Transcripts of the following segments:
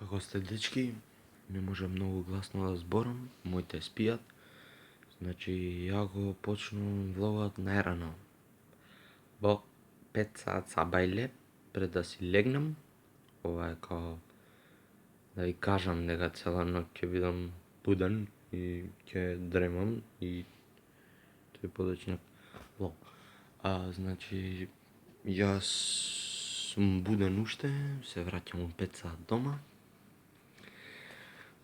Како сте, дечки? Не може многу гласно да зборам, моите спијат. Значи, ја го почнувам влогот најрано. Во 5 саат сабајле, пред да си легнам. Ова е као да ви кажам дека цела ноќ ќе бидам буден и ќе дремам и тој подоцна влог. Значи, јас сум буден уште, се враќам у 5 саат дома.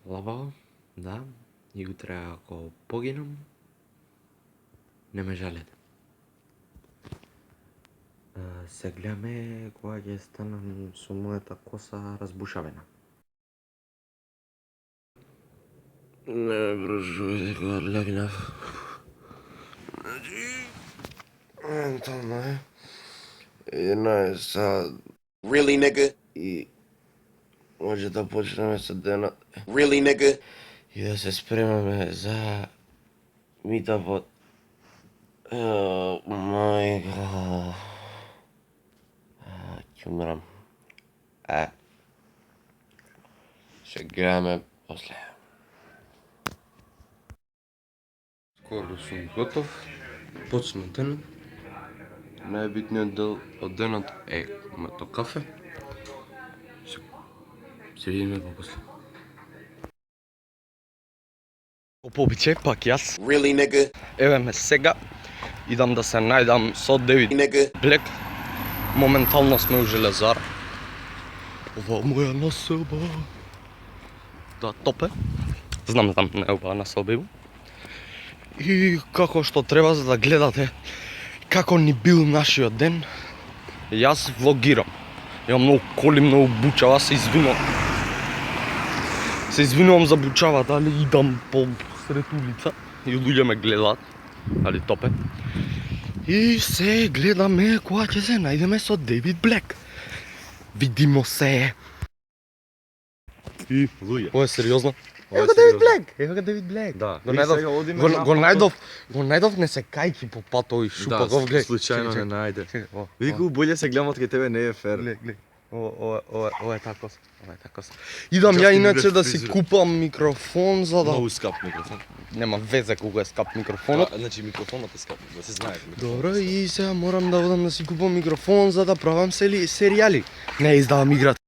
Лабаво, да, и утре ако погинам, не ме жалете. Се гледаме кога ќе станам со мојата коса разбушавена. Не брожувај дека легнав. Значи, ментално е 11 саат. Really, nigga? И може да почнеме со денот. Really, nigga? И да се спремаме за митапот. Мајка. Ќе умрам. Ще гледаме после. Скоро сум готов. Почна денот. Најбитниот дел од денот е моето кафе. Се видиме попосле. По обичај, пак јас. Really, nigga? Еве ме сега. Идам да се најдам со Девид Nigga? Блек. Моментално сме у Железар. Ова моја населба. Да, топе. Знам, не е убава населба има. И како што треба за да гледате како ни бил нашиот ден, јас влогирам. Имам многу коли, многу бучава, се извинувам. Се извинувам за бучавата, али идам по сред улица и луѓе ме гледаат, али топе. И се гледаме кога ќе се најдеме со Девид Блек. Видимо се. И Луѓе. ова е сериозно. Ова Ево е го Девид сериозно. Блек, ево го Девид Блек. Да. Го И најдов, сега одиме го, на го патот. најдов не се кајки по пато и шупа го гледа. случајно не најде. Види Вику, болje се гледам од кај тебе, не е фер. Гледа. Ова е тако. Ова е тако. Идам ја Justin иначе Bieber да си фризура. купам микрофон за да Многу скап микрофон. нема везе кога е скап микрофонот. Значи микрофонот е скап, да се знае. Добро, и сега морам да одам да си купам микрофон за да правам серијали. Не издавам играта.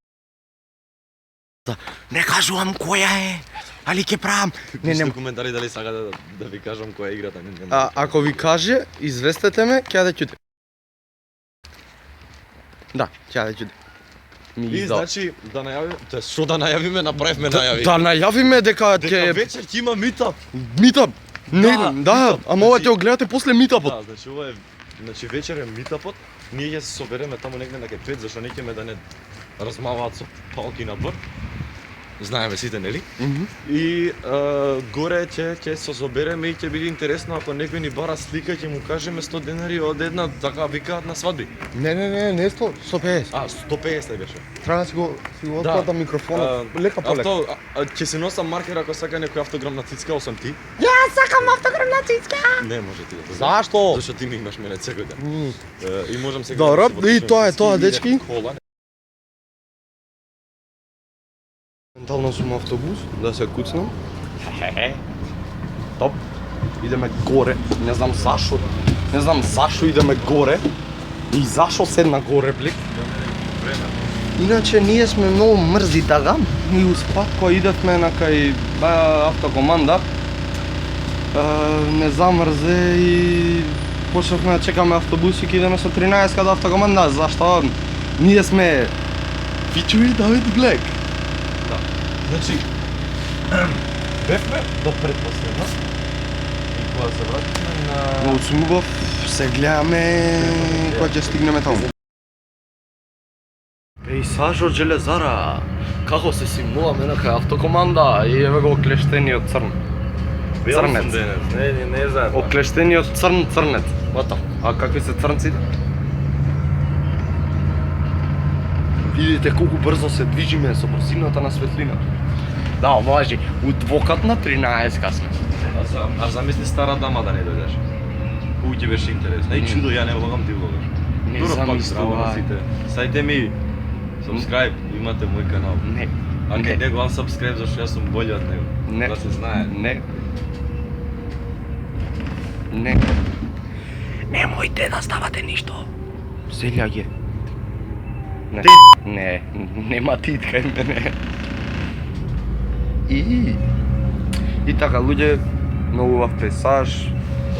Не кажувам која е, али ќе правам. Не, Пишете не. коментари дали сакате да ви кажам која е играта. Не. Ако ви каже, известете ме, ќе ја да ќуте. Да, ќе ја да ќуте. Ми И издава. значи да најавиме, тоа што да најавиме, направивме најави. Да најавиме дека Дека ќе вечер ќе има митап. митап. Не, Да, да, митап. ама ова Значи- ќе го гледате после митапот. Да, значи ова е, значи вечер е митапот. Ние ќе се собереме таму негде на кај 5, зашто не ме да не размаваат со палки на двор. Знаеме сите, нели? И горе ќе се собереме и ќе биде интересно ако некој ни бара слика, ќе му кажеме 100 денари од една, така викаат на свадби. Не, 150. 150 беше. Треба да си го отплата микрофонот. Лека по лека. Ќе се носам маркер ако сака некој автограм на цицка, осам ти. Јас сакам автограм на цицка. Не може ти да го Зашто? Зашто ти ми имаш мене секој ден. И можам сега. Добро, да се и потпишувам тоа е цицки тоа, и дечки. идем кола. Ментално сум автобус, да се куцнам. Топ. Идеме горе, не знам зашо. Не знам зашо идеме горе. И зашо седна горе, Блек. Иначе ние сме многу мрзи тага. И успат кога идевме на кај автокоманда, не замрзе и почнавме да чекаме автобуси и идеме со 13 до автокоманда. Зашто ние сме featuring Давид Блек. Значи, бевме до предпоследна и кога се вративме на... Многу сум убав, се гледаме кога ќе стигнеме таму. Пейсаж од Железара. Како се симнуваме на кај автокоманда и еве го оклештениот црн. Црнец. Не заедно. Оклештениот црнец. Вата. А какви се црнците? Видите колку брзо се движиме со брзината на светлина. Да, важи. У двокатна 13 сме. А замисли стара дама да не дојдеш. Колку ќе беше интересно. И чудо, ја не влагам, ти влагаш. Не Дуро пак замислувам. здраво на сите. Сајте ми subscribe, имате мој канал. Не. А не него unsubscribe зашто јас сум болji од него. Не. Да се знае. Не. Не. Немојте да ставате ништо. Селјаѓе. Не. Не, нема титка и мене. И така, луѓе, многу убав пейсаж.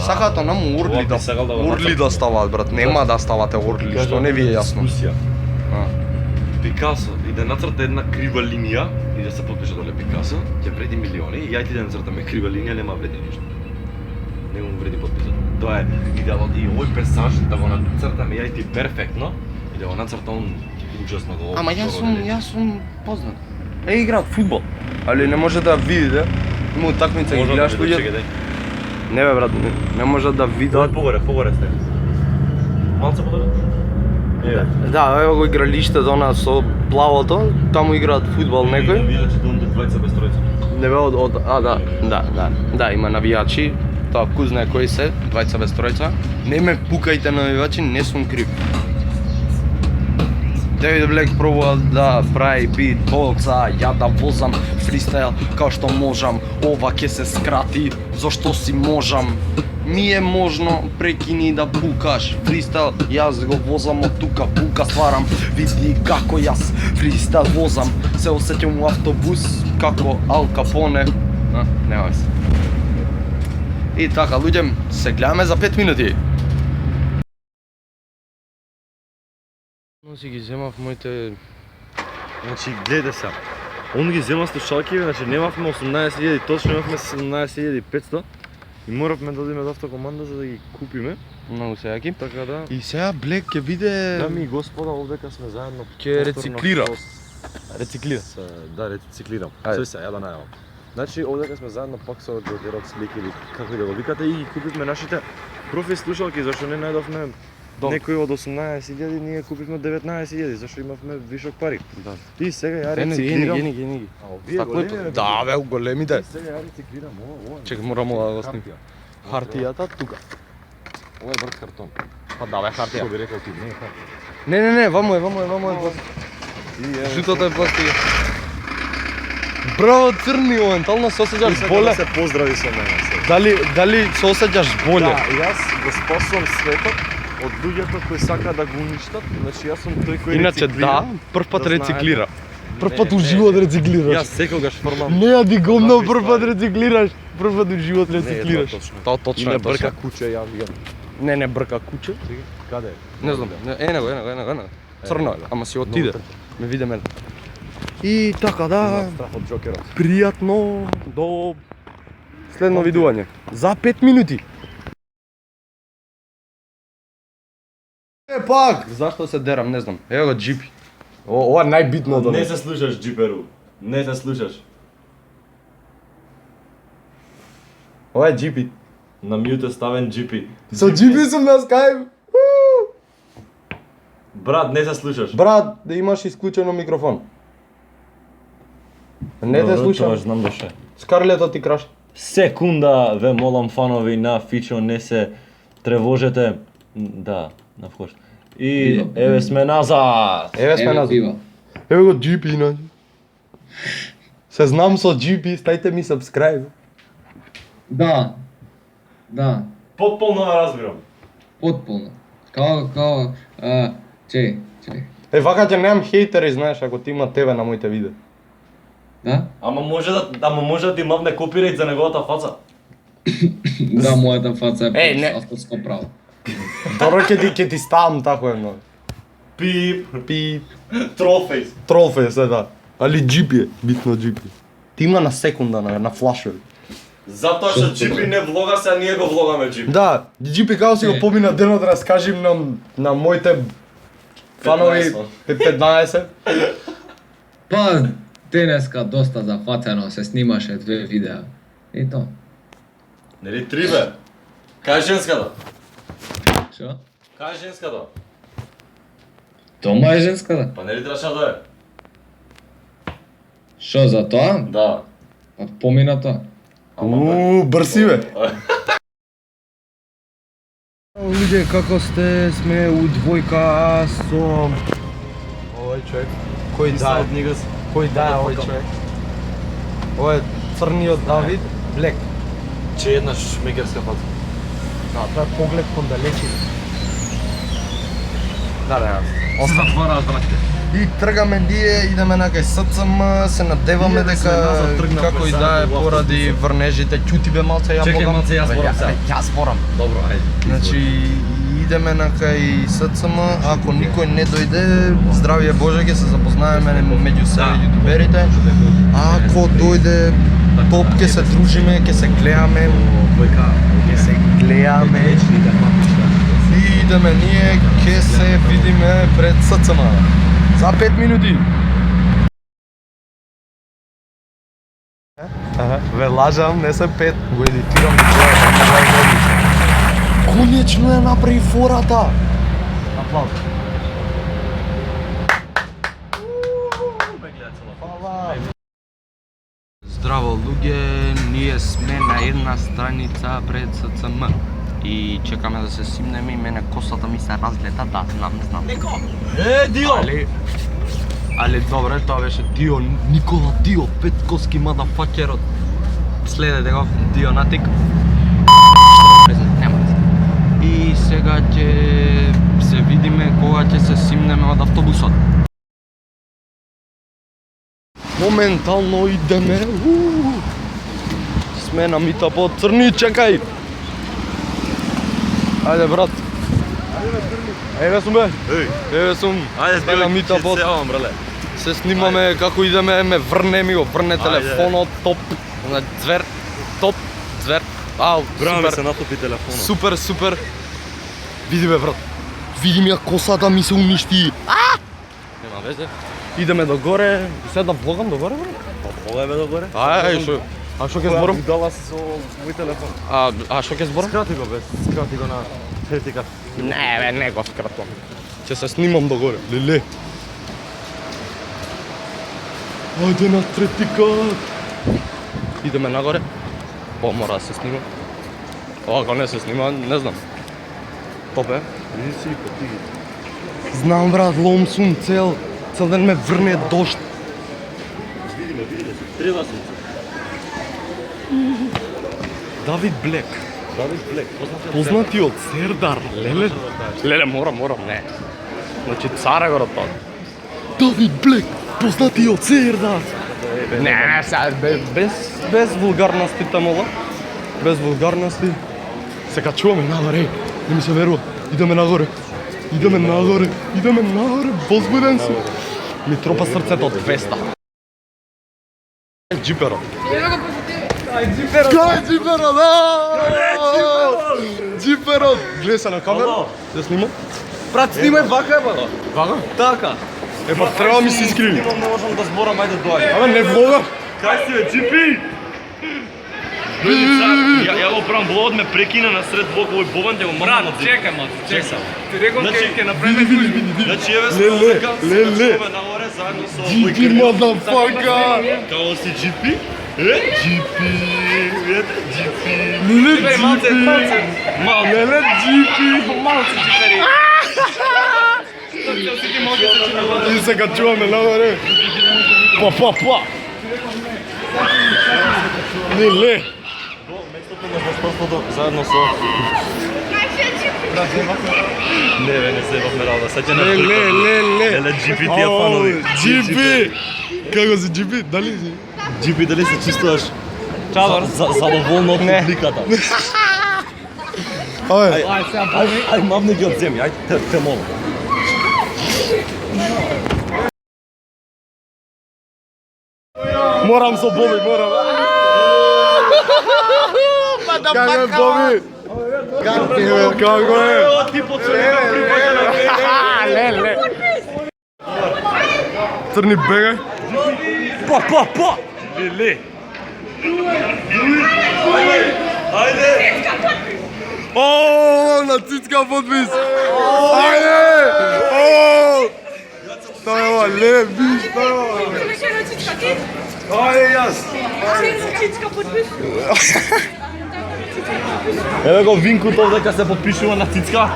Сакаат нам урли Ова да би сакал да го урли да нацртам. ставаат, брат. Нема да ставате урли, што не ви е јасно. Дискусија. А. Пикасо и да нацрта една крива линија и да се подпише доле Пикасо, ќе вреди милиони и ја ти да нацртаме крива линија нема вреди ништо. Не му вреди подписот. Тоа е идеалот и овој персонаж да го нацртаме ја и ти перфектно и да го нацрта он ужасно го. Ама јас сум познат. Играат фудбал, али не може да видите. Има утакмица ги гледаш луѓе. Не бе брат, не може да видат. Погоре сте. Малце подоле? Да, ево го игралиштето она со плавото, таму играат фудбал некој. Навијачи дон до двајца без тројца. Не бе да, има навијачи, тоа ку знае кои се, двајца без тројца. Не ме пукајте навијачи, не сум крив. David Black пробува да прави битбокса, ја да возам фристайл као што можам. Ова ќе се скрати, зашто си можам. Ми е можно, прекини да пукаш фристайл, јас го возам од тука, пука стварам. Види како јас фристайл возам. Се осеќам у автобус како Ал Капоне. Нема се. И така, луѓе, се гледаме за 5 минути. Си ги земав моите... Значи, гледај се. Он ги зема слушалки, значи немавме 18.000, точно имавме 17.500 и моравме да одиме до автокоманда за да ги купиме. Многу се јаки. Така да. И сега Блек ќе биде... Дами и господа, овдека сме заедно. Ќе рециклира. Рециклира. Да, рециклирам. Ајде. Се, ја да најавам. Значи, овдека сме заедно пак со Xerox Link или како и да го викате и купивме нашите профи слушалки, зашто не најдовме некој од 18.000, ние купивме 19.000, зашто имавме вишок пари. Да. И сега ја рециклирам. Гени. А овие големи, Да, бе, големите. Сега ја рециклирам, ова. Чекај, морамо да го снимам. Хартијата тука. Ова е брат картон. Па да, бе, хартија. Што би рекол ти, не е хартија. Не, вамо е. Жутото е пластика. Браво, црни, моментално се осеќаш боле. Да се поздрави со мене. Дали се осеќаш боле? Да, јас го спасувам светот од луѓето кои сака да го уништат. Значи јас сум тој кој Иначе рециклира. да, прв пат Да рециклира. Прв Не, пат у не, живот Јас рециклираш. секогаш формам. Не ја дигомно Вакви прв пат ствари. рециклираш. Прв пат у живот рециклираш. точно. Тоа И точно не е брка точно. куче ја вигам. Не брка куче. Каде е? Не знам. Него. Црно е, ама си отиде. Много Ме виде мене. И така да, Страх од Джокерот. пријатно до следно видување. За 5 минути. Пак! Зашто се дерам, не знам. Ево го джипи. Ова е најбитно од Не се слушаш, Джиперу. Не се слушаш. Ова е джипи. На мјут е ставен джипи. Со джипи сум на Skype. Брат, не се слушаш. Брат, да имаш исклучено микрофон. Не те слушам. Знам доше. Скарлето ти краш. Секунда, ве молам фанови на Фичо, не се тревожете. Да, на вкош. И еве сме назад. Еве сме назад. Ево го джипи иначе. Се знам со джипи, стајте ми subscribe. Да. Потполно разбирам. Потполно. Чекај. Е, вака ќе немам хейтери, знаеш, ако ти има тебе на моите видеа. Да? Ама може да ти мавне копирајт за неговата фаца. Да, мојата фаца Е, не. е авторско право. Добро ќе ти ставам тако едно. Пип, Пип, трофејс. трофе се да. Али джипи е, битно джипи. Ти има на секунда, на флашови. Затоа што Джипи не влога се, а ние го влогаме Джипи. Да, джипи како си го помина денот да раскажим на моите фанови 15. Па, денеска доста зафацено се снимаше 2 видеа. И то. Нели три бе? Кај е женската? Шо? Кај е женската? Тома е женската. Па нели требаше да е? Шо за тоа? Да. Па помина тоа. Брси бе. Луѓе, како сте? Сме у двојка со овој човек кој да Нигас. Кој да е овој човек? Ова е црниот Давид Блек. Че еднаш мегерска фата. Да, тоа е поглед кон далечина. Да, Затвора зрачите. И тргаме ние, идеме на кај СЦМ, се надеваме Идеме се дека назад, тргнавме како и сега да е до поради врнежите, ќути бе малце ја Чекај богам. малце, јас борам сега. Јас борам. Добро, ајде. Значи идеме на кај СЦМ, ако никој не дојде, здравје Боже, ќе се запознаеме меѓу себе јутуберите. Ако дојде топ, ќе се дружиме, ќе се гледаме, ќе се гледаме. И идеме ние, ќе се видиме пред СЦМ. За 5 минути. Ве лажам, не се 5, го едитирам до крај. Конечно ја направи фората. Аплауз. Здраво луѓе, ние сме на една страница пред СЦМ и чекаме да се симнеме и мене косата ми се разлета, да, знам. Дио! Але добре, тоа беше Дио, Никола Дио, Петкоски мадафакерот. Следете го, Дио Натик. Нема вeze. И сега ќе се видиме кога ќе се симнеме од автобусот. Моментално идеме. Сме на митапот. Црни, чекај! Ајде, брат. Еве сум бе. Еве сум. Ајде, сме на митапот. се јавам, брале. Се снимаме како идеме, ме врне ми го врне телефонот, топ, звер, топ, звер. Ау, Браво, се супер, натопи телефонот. супер, супер. Види бе, брат. Види ми ја косата ми се уништи. Нема везе. Идеме догоре, сега да влогам догоре, брат? Ова е бе догоре. Ај, а што ќе зборам? Дала си со мој телефон. А што ќе зборам? Скрати го бе, скрати го на трети кат. Не бе, не го скратувам. Ќе се снимам догоре, леле. Ајде на трети кат. Идеме нагоре. О, мора да се снима. Ако не се снима, не знам. Топ е. Види си потиги. Знам брат, лом сум цел ден ме врне дожд. Видиме. Треба сум. Давид Блек. Давид Блек, Познатиот Сердар. Леле, морам, не. Значи цара го тоа. Давид Блек, познатиот Сердар. Не, сега без вулгарности тамола. Без вулгарности. Се качуваме нагоре. Не ми се верува. Идеме нагоре. Возбуден сум. Ми тропа срцето од 200. Джиперот. Кај джиперот? Джиперот! Гледа се на камера. Да снимам. Брат, снимај вака бе. Вака? Така. Е, па треба ми се искриви. Не можам да зборам, ајде доаѓа. Абе, не влога. Кај си бе, GP? Ја го правам влогот, ме прекина на сред влог, овој Боган ќе го мрдам од Чекај малце, чекај. Ти рекол ќе направиме Значи еве сме Леле, музика, леле. сме нагоре заедно со GP, motherfucker! Као си GP? GP, видите? GP. Леле, малце. Леле, GP! Малце чекари. И се качуваме нагоре. Па. Леле. Местото на застапството заедно со... Не бе, не се бавме работа, сега ќе Леле. Леле, GP тија фанови. GP! Како си GP? Дали си? GP, дали се чувствуваш Чао. задоволно од публиката? Ај, мавни ги од земја, ај, те молам. Морам со Боби, морам. Како е Боби? Како е? Ти поцелува припаѓа. Леле. Црни бегај. Па. Леле. Ајде. О, на цицка подпис. Ајде. О! Става, леле, биш, става. Ајде јас. Цицка подпис. Еве го Винкутов дека се подпишува на цицка.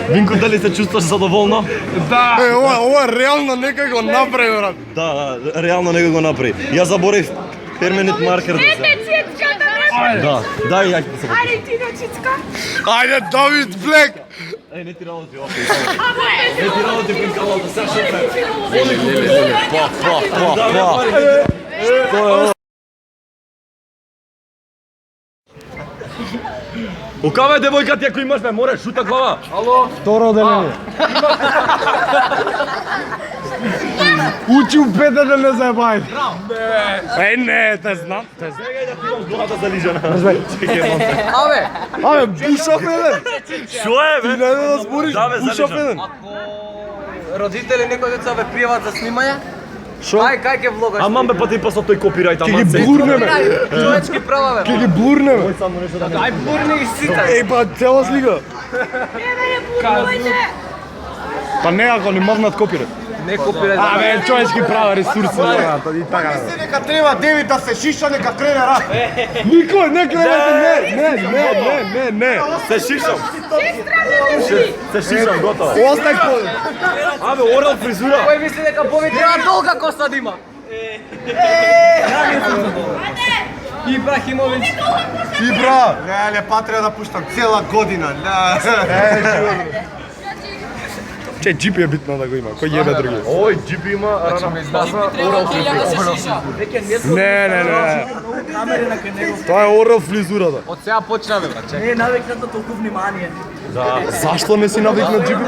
Винко, дали се чувстваш задоволно? Да! Ова реално нека го направи, брат. Да, реално него го направи. Ја заборев перманент маркер да се. Цицка да не. Да, дай ја ќе се покажам. Ајде ти на цицка. Ајде, Давид Блек! Еј, не ти работи опе. Не ти работи принкалата, сега ще пе. Па. У каме девојка ти ако имаш ме море шута глава. Второ деление. Учи у пета да не заебај. Не, те знам. Сега да ти имам главата залижена. Абе, бушав еден. Шо е бе? Не да збориш, Да, бе, бушав залижен. еден. Родители некои деца ве пријават за снимање? Шо? Кај ќе влогаш? Аман бе па ти пасо тој копирајт, Ке аман ги се. блурнеме. Човечки права бе. Ке ги блурнеме. Ај бурни ги сите. Еј, па цела слика. Па не, ако не мавнат копират. Не копирај. Абе, човечки права, ресурси. И така. Нека треба Девид да се шиша, нека крене рад. Никој, не кревате, не. Се шишам. Се шишам, готово. Остај по... Абе, орал фризура. Кој мисли дека Боби треба долга коса да има? Ибрахимовиќ. Ибра! Не, па треба да пуштам цела година. Че, джип е битно да го има, кој јебе други. Ој, джипи има рана орал фризура. Не. Тоа е орал фризурата. Од сега почнаме бе, чекај. Не е навикната толку внимание. Зашто не си навикнат джипи?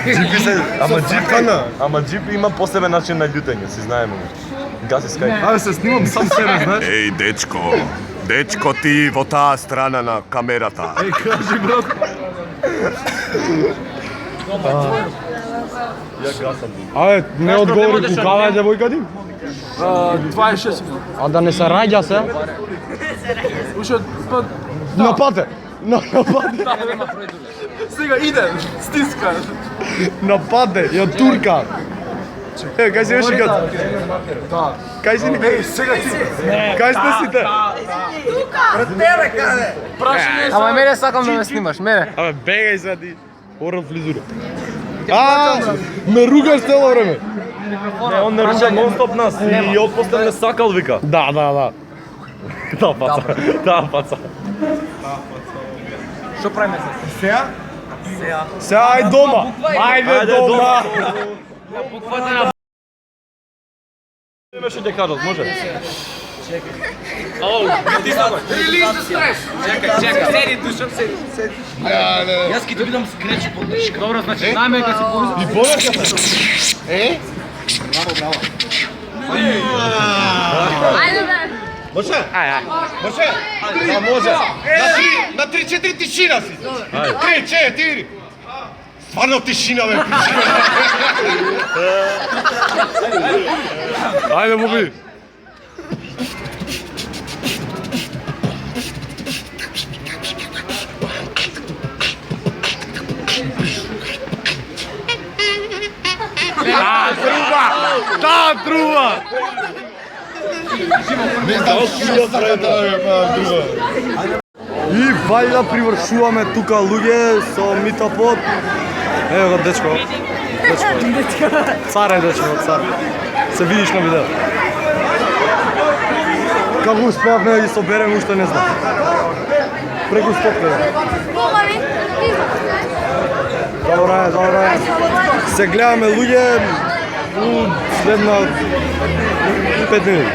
Джипи се, ама джипи има посебен начин на љутење, си знаеме. Гаси скај. Абе, се снимам сам себе, знаеш? Ej, dečko ti vo ta strana na kamerata. Кажи, брат. Ја гасам. Абе, не одговори кукава е девојка ти? 26 минути. А да не се раѓа се? Уште На пате. На пате. сега иде, стиска. На пате, ја турка. Кај си беше гад? Кај си ни? Еј, сега ти. Кај сте сите? Ама мене сакам да ме снимаш, мене. Абе, бегај сега ти. Орал фризура. Ме ругаш цело време. Не, он не руча нон-стоп нас и отпосле не сакал, вика. Да. Таа паца. Што правиме сега? Сега ај дома. Ајде дома. Имаше ќе кажат, може? Чекај, седи, душам, седи. Јас ќе ти бидам скреч поддршка. Добро, значи знаеме дека си повезен. И понаката. Ајде бе. Може? Да, може. На 3-4 тишина си. 3-4. Стварно тишина, бе. Ајде, Боби. Да, труба! И вајда привршуваме тука луѓе со митапот. Ево го дечко. Цар е дечко, цар. Се видиш на видео. Како успеавме да ги собереме, уште не знам. Преку 100 лева. Добро е. Се гледаме луѓе у следна 5 минути.